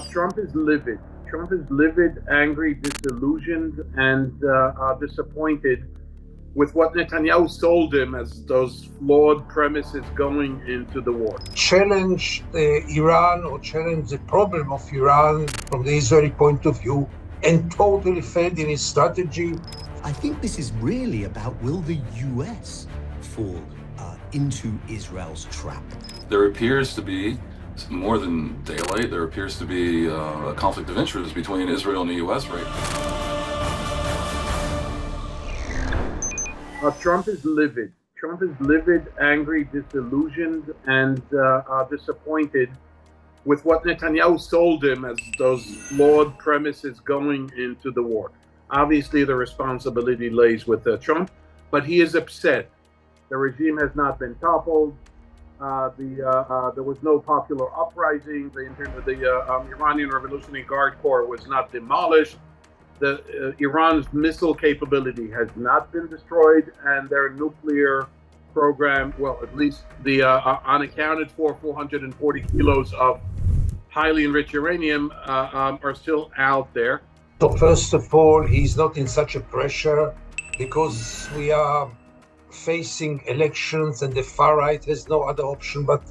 Trump is livid. Trump is livid, angry, disillusioned, and disappointed with what Netanyahu sold him as those flawed premises going into the war. Challenge Iran or challenge the problem of Iran from the Israeli point of view and totally failed in his strategy. I think this is really about, will the US fall into Israel's trap? There appears to be, more than daylight, there appears to be a conflict of interest between Israel and the US right now. Trump is livid. Trump is livid, angry, disillusioned, and disappointed with what Netanyahu sold him as those flawed premises going into the war. Obviously, the responsibility lays with Trump, but he is upset. The regime has not been toppled. There was no popular uprising. The Iranian Revolutionary Guard Corps was not demolished. Iran's missile capability has not been destroyed, and their nuclear program, well, at least the unaccounted for 440 kilos of highly enriched uranium are still out there. So first of all, he's not in such a pressure because we are facing elections and the far right has no other option but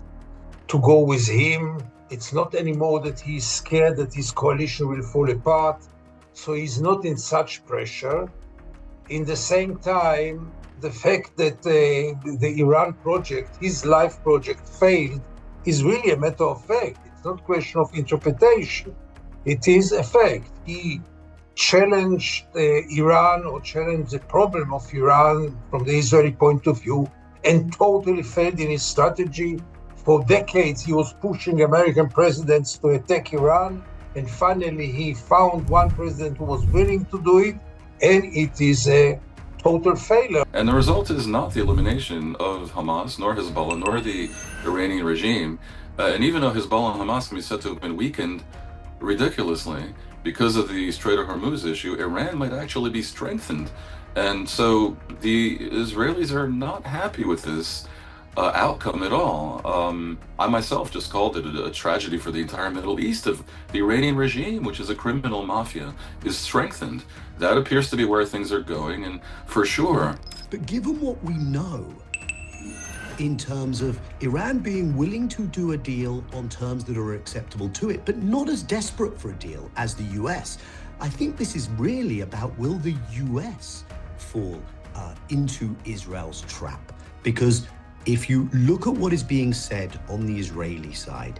to go with him. It's not anymore that he's scared that his coalition will fall apart. So he's not in such pressure. In the same time, the fact that the Iran project, his life project, failed is really a matter of fact. It's not a question of interpretation. It is a fact. He challenged Iran or challenged the problem of Iran from the Israeli point of view and totally failed in his strategy. For decades, he was pushing American presidents to attack Iran. And finally, he found one president who was willing to do it, and it is a total failure. And the result is not the elimination of Hamas, nor Hezbollah, nor the Iranian regime. And even though Hezbollah and Hamas can be said to have been weakened ridiculously because of the Strait of Hormuz issue, Iran might actually be strengthened. And so the Israelis are not happy with this outcome at all. I myself just called it a tragedy for the entire Middle East. If the Iranian regime, which is a criminal mafia, is strengthened, that appears to be where things are going, and for sure. But given what we know in terms of Iran being willing to do a deal on terms that are acceptable to it, but not as desperate for a deal as the US, I think this is really about, will the US fall into Israel's trap? Because if you look at what is being said on the Israeli side,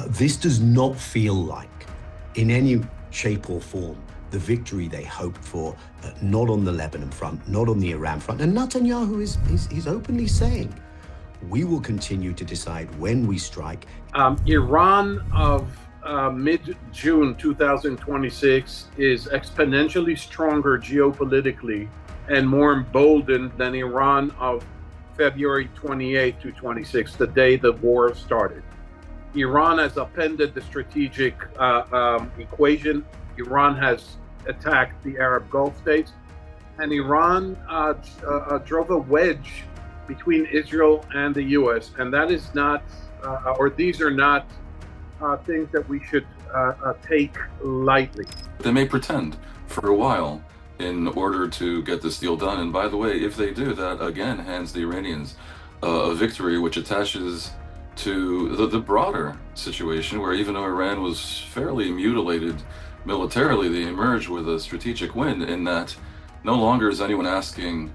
this does not feel like, in any shape or form, the victory they hoped for, not on the Lebanon front, not on the Iran front. And Netanyahu is openly saying, we will continue to decide when we strike. Iran of mid-June 2026 is exponentially stronger geopolitically and more emboldened than Iran of February 28 to 26, the day the war started. Iran has upended the strategic equation. Iran has attacked the Arab Gulf states, and Iran drove a wedge between Israel and the U.S., and that is not, or these are not things that we should take lightly. They may pretend for a while in order to get this deal done. And by the way, if they do, that again hands the Iranians a victory, which attaches to the broader situation where even though Iran was fairly mutilated militarily, they emerged with a strategic win in that no longer is anyone asking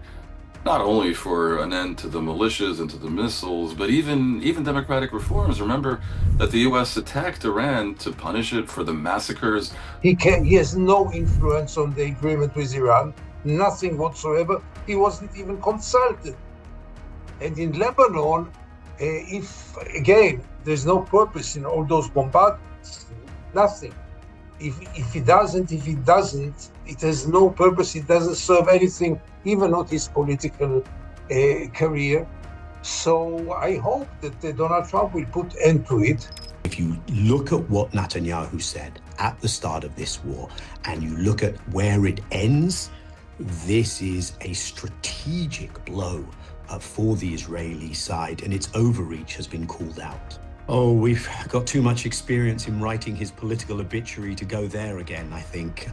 not only for an end to the militias and to the missiles, but even democratic reforms. Remember that the U.S. attacked Iran to punish it for the massacres. He has no influence on the agreement with Iran, nothing whatsoever. He wasn't even consulted. And in Lebanon, if there's no purpose in all those bombardments, nothing. If it doesn't, it has no purpose. It doesn't serve anything, even not his political career. So I hope that Donald Trump will put end to it. If you look at what Netanyahu said at the start of this war, and you look at where it ends, this is a strategic blow for the Israeli side, and its overreach has been called out. Oh, we've got too much experience in writing his political obituary to go there again, I think.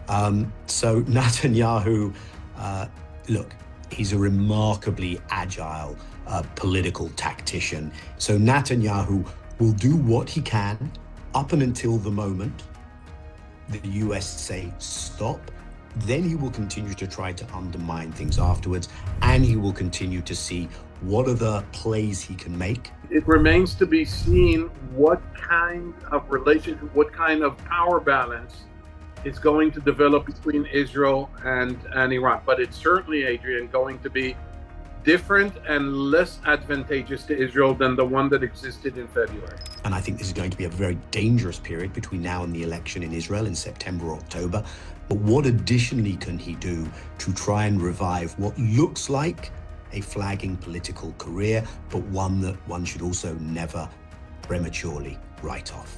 So Netanyahu, look, he's a remarkably agile political tactician. So Netanyahu will do what he can up and until the moment the US say stop. Then he will continue to try to undermine things afterwards, and he will continue to see what are the plays he can make. It remains to be seen what kind of relationship, what kind of power balance is going to develop between Israel and Iran. But it's certainly, Adrian, going to be different and less advantageous to Israel than the one that existed in February. And I think this is going to be a very dangerous period between now and the election in Israel in September or October. But what additionally can he do to try and revive what looks like a flagging political career, but one that one should also never prematurely write off?